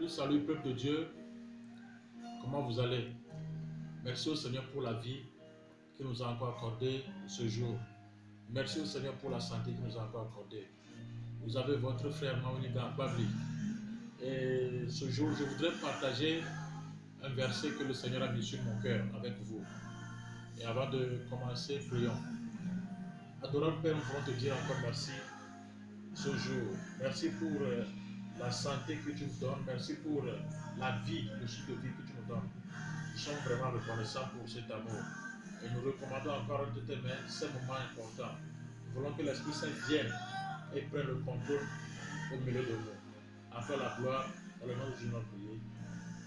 Salut peuple de Dieu, comment vous allez? Merci au Seigneur pour la vie qu'il nous a encore accordée ce jour. Merci au Seigneur pour la santé qu'il nous a encore accordée. Vous avez votre frère Maoniga Babli. Et ce jour, je voudrais partager un verset que le Seigneur a mis sur mon cœur avec vous. Et avant de commencer, prions. Adorable Père, nous voulons te dire encore merci ce jour. Merci pour la santé que tu nous donnes. Merci pour la vie, le souffle de vie que tu nous donnes. Nous sommes vraiment reconnaissants pour cet amour. Et nous recommandons encore entre tes mains ces moments importants. Nous voulons que l'Esprit Saint vienne et prenne le contrôle au milieu de nous. Après la gloire, dans le nom de Jésus, nous prions.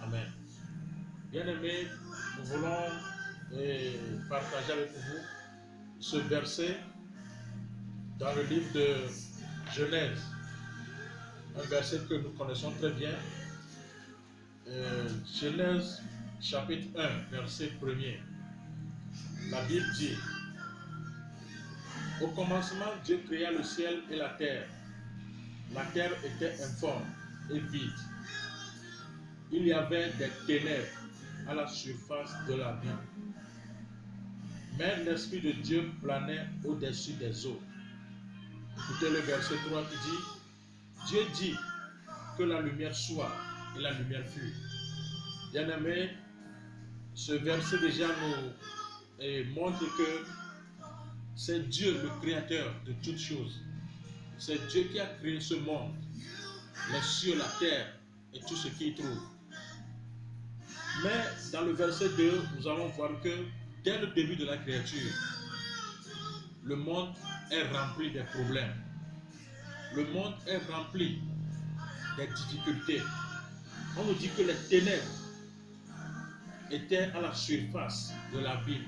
Amen. Bien-aimés, nous voulons partager avec vous ce verset dans le livre de Genèse. Un verset que nous connaissons très bien. Genèse chapitre 1, verset 1er. La Bible dit: au commencement, Dieu créa le ciel et la terre. La terre était informe et vide. Il y avait des ténèbres à la surface de l'abîme. Mais l'Esprit de Dieu planait au-dessus des eaux. Écoutez le verset 3 qui dit: Dieu dit que la lumière soit, et la lumière fut. Bien-aimés, ce verset déjà nous montre que c'est Dieu le créateur de toutes choses. C'est Dieu qui a créé ce monde, les cieux, la terre et tout ce qui y trouve. Mais dans le verset 2, nous allons voir que dès le début de la créature, le monde est rempli des problèmes. Le monde est rempli des difficultés. On nous dit que les ténèbres étaient à la surface de l'abîme.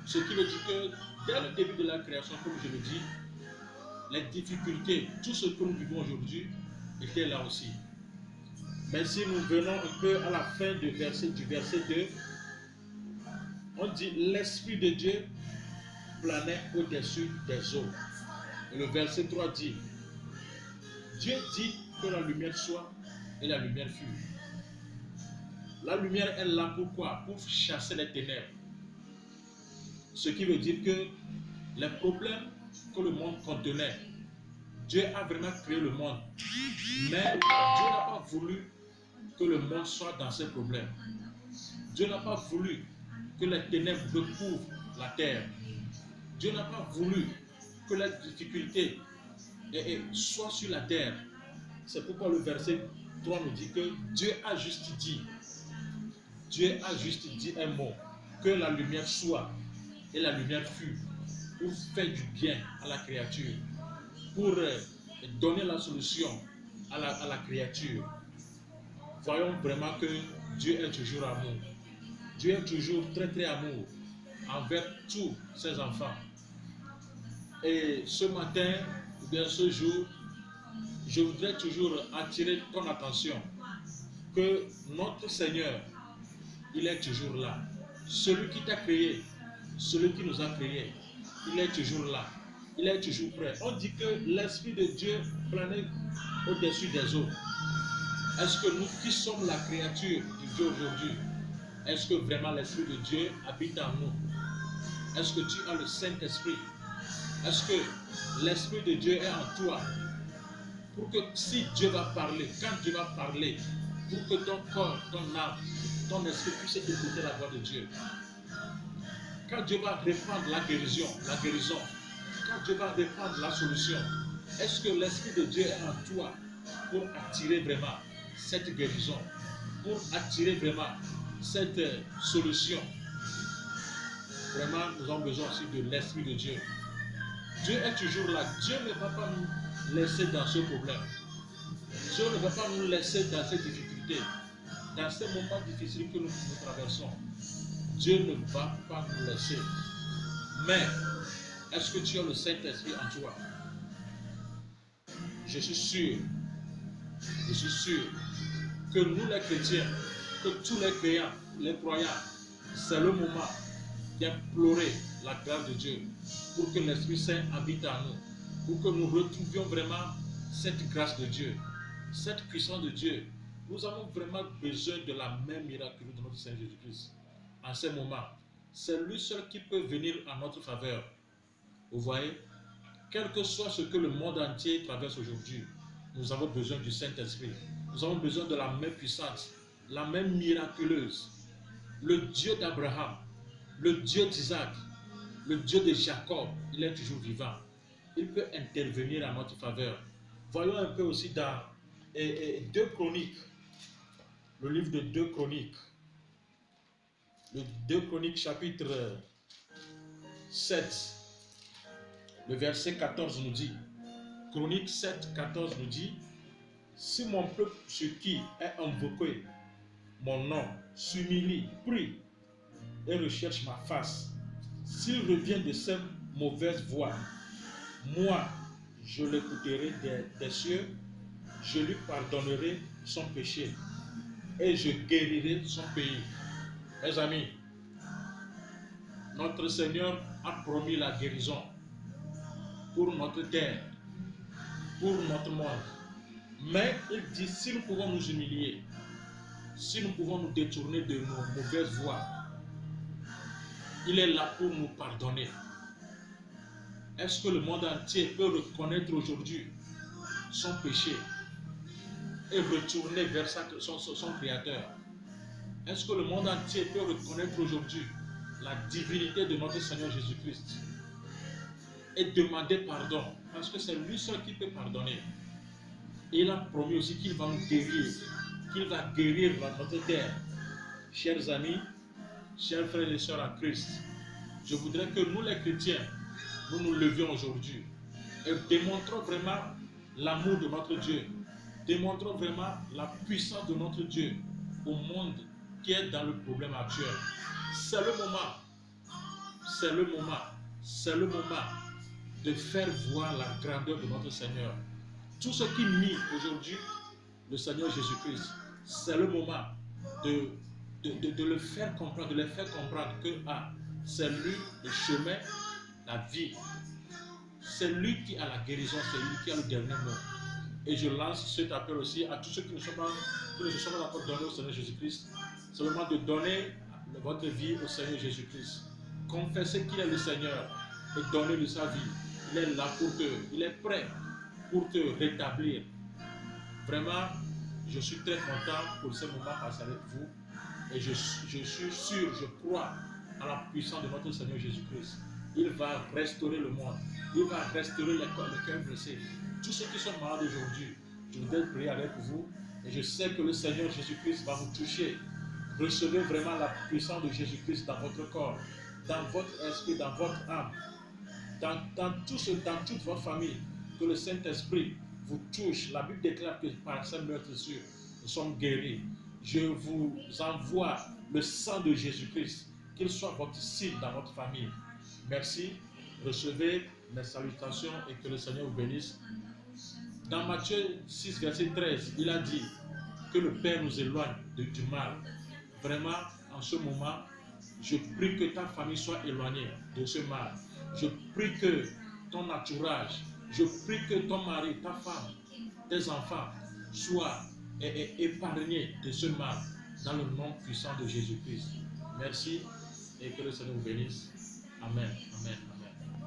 Ce qui veut dire que dès le début de la création, comme je le dis, les difficultés, tout ce que nous vivons aujourd'hui, était là aussi. Mais si nous venons un peu à la fin du verset 2, on dit l'Esprit de Dieu planait au-dessus des eaux. Et le verset 3 dit: Dieu dit que la lumière soit, et la lumière fut. La lumière est là pourquoi? Pour chasser les ténèbres. Ce qui veut dire que les problèmes que le monde contenait, Dieu a vraiment créé le monde. Mais Dieu n'a pas voulu que le monde soit dans ces problèmes. Dieu n'a pas voulu que les ténèbres recouvrent la terre. Dieu n'a pas voulu que les difficultés soient sur la terre. C'est pourquoi le verset 3 nous dit que Dieu a juste dit. Dieu a juste dit un mot, que la lumière soit, et la lumière fut, pour faire du bien à la créature, pour donner la solution à la créature. Voyons vraiment que Dieu est toujours amour. Dieu est toujours très très amour envers tous ses enfants. Et ce matin, ou bien ce jour, je voudrais toujours attirer ton attention que notre Seigneur, il est toujours là. Celui qui t'a créé, celui qui nous a créés, il est toujours là. Il est toujours prêt. On dit que l'Esprit de Dieu planait au-dessus des eaux. Est-ce que nous qui sommes la créature de Dieu aujourd'hui, est-ce que vraiment l'Esprit de Dieu habite en nous? Est-ce que tu as le Saint-Esprit? Est-ce que l'Esprit de Dieu est en toi? Pour que si Dieu va parler, quand Dieu va parler, pour que ton corps, ton âme, ton esprit puisse écouter la voix de Dieu. Quand Dieu va répandre la guérison, quand Dieu va répandre la solution, est-ce que l'Esprit de Dieu est en toi pour attirer vraiment cette guérison, pour attirer vraiment cette solution? Vraiment, nous avons besoin aussi de l'Esprit de Dieu. Dieu est toujours là. Dieu ne va pas nous laisser dans ce problème. Dieu ne va pas nous laisser dans ces difficultés, dans ces moments difficiles que nous traversons. Dieu ne va pas nous laisser. Mais, est-ce que tu as le Saint-Esprit en toi? Je suis sûr que nous les chrétiens, que tous les croyants, c'est le moment d'implorer la grâce de Dieu pour que l'Esprit Saint habite en nous, pour que nous retrouvions vraiment cette grâce de Dieu, cette puissance de Dieu, Nous avons vraiment besoin de la main miraculeuse de notre Seigneur Jésus-Christ. En ce moment, c'est lui seul qui peut venir en notre faveur. Vous voyez, quel que soit ce que le monde entier traverse aujourd'hui, nous avons besoin du Saint-Esprit. Nous avons besoin de la main puissante, la main miraculeuse. Le Dieu d'Abraham, le Dieu d'Isaac, le Dieu de Jacob, il est toujours vivant. Il peut intervenir en notre faveur. Voyons un peu aussi dans 2 Chroniques, le livre de 2 Chroniques. Le 2 Chroniques chapitre 7, le verset 14 nous dit, Chronique 7, 14 nous dit, si mon peuple, ce qui est invoqué, mon nom, s'humilie, prie et recherche ma face, s'il revient de ses mauvaises voies, moi, je l'écouterai des cieux, je lui pardonnerai son péché et je guérirai son pays. Mes amis, notre Seigneur a promis la guérison pour notre terre, pour notre monde. Mais il dit, si nous pouvons nous humilier, si nous pouvons nous détourner de nos mauvaises voies, il est là pour nous pardonner. Est-ce que le monde entier peut reconnaître aujourd'hui son péché et retourner vers son Créateur? Est-ce que le monde entier peut reconnaître aujourd'hui la divinité de notre Seigneur Jésus-Christ et demander pardon? Parce que c'est lui seul qui peut pardonner. Et il a promis aussi qu'il va nous guérir, qu'il va guérir notre terre. Chers amis, chers frères et sœurs en Christ, je voudrais que nous les chrétiens, nous nous levions aujourd'hui et démontrons vraiment l'amour de notre Dieu, démontrons vraiment la puissance de notre Dieu au monde qui est dans le problème actuel. C'est le moment de faire voir la grandeur de notre Seigneur. Tout ce qui nie aujourd'hui le Seigneur Jésus-Christ, c'est le moment de le faire comprendre, de les faire comprendre que c'est lui le chemin, la vie. C'est lui qui a la guérison, c'est lui qui a le dernier mot. Et je lance cet appel aussi à tous ceux qui ne sont pas encore donnés au Seigneur Jésus-Christ. C'est le moment de donner votre vie au Seigneur Jésus-Christ. Confessez qu'il est le Seigneur et donnez-lui sa vie. Il est là il est prêt pour te rétablir. Vraiment, je suis très content pour ce moment passé avec vous. Et je suis sûr, je crois à la puissance de notre Seigneur Jésus-Christ. Il va restaurer le monde. Il va restaurer les cœurs blessés. Tous ceux qui sont malades aujourd'hui, je voudrais prier avec vous. Et je sais que le Seigneur Jésus-Christ va vous toucher. Recevez vraiment la puissance de Jésus-Christ dans votre corps, dans votre esprit, dans votre âme, dans toute votre famille. Que le Saint-Esprit vous touche. La Bible déclare que par sa meurtrissure, nous sommes guéris. Je vous envoie le sang de Jésus-Christ, qu'il soit votre signe dans votre famille. Merci. Recevez mes salutations et que le Seigneur vous bénisse. Dans Matthieu 6, verset 13, il a dit que le Père nous éloigne du mal. Vraiment, en ce moment, je prie que ta famille soit éloignée de ce mal. Je prie que ton entourage, je prie que ton mari, ta femme, tes enfants soient épargnés de ce mal dans le nom puissant de Jésus-Christ. Merci et que le Seigneur vous bénisse. Amen. Amen.